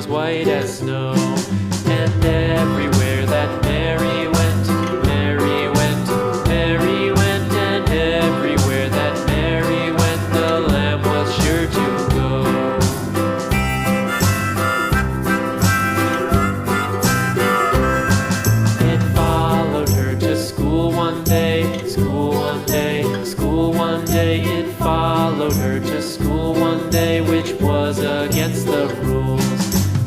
white as snow. And everywhere that Mary went, Mary went, Mary went, and everywhere that Mary went, the lamb was sure to go. It followed her to school one day, school one day, school one day. It followed her to school one day, which was against the rules.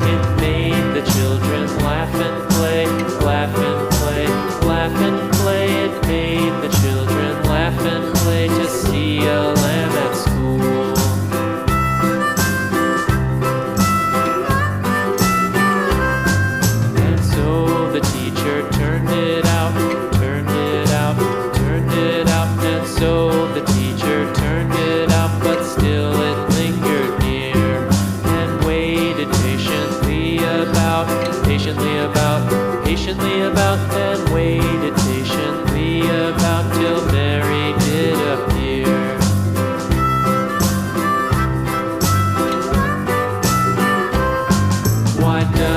It made the children laugh and play, laugh and play, laugh and play. It made the children laugh and play to see a lamb at school. And so the teacher turned it out, turned it out, turned it out. And so the teacher turned it out, but still it lingered near and waited patiently about, patiently about, patiently about, and waited patiently about till Mary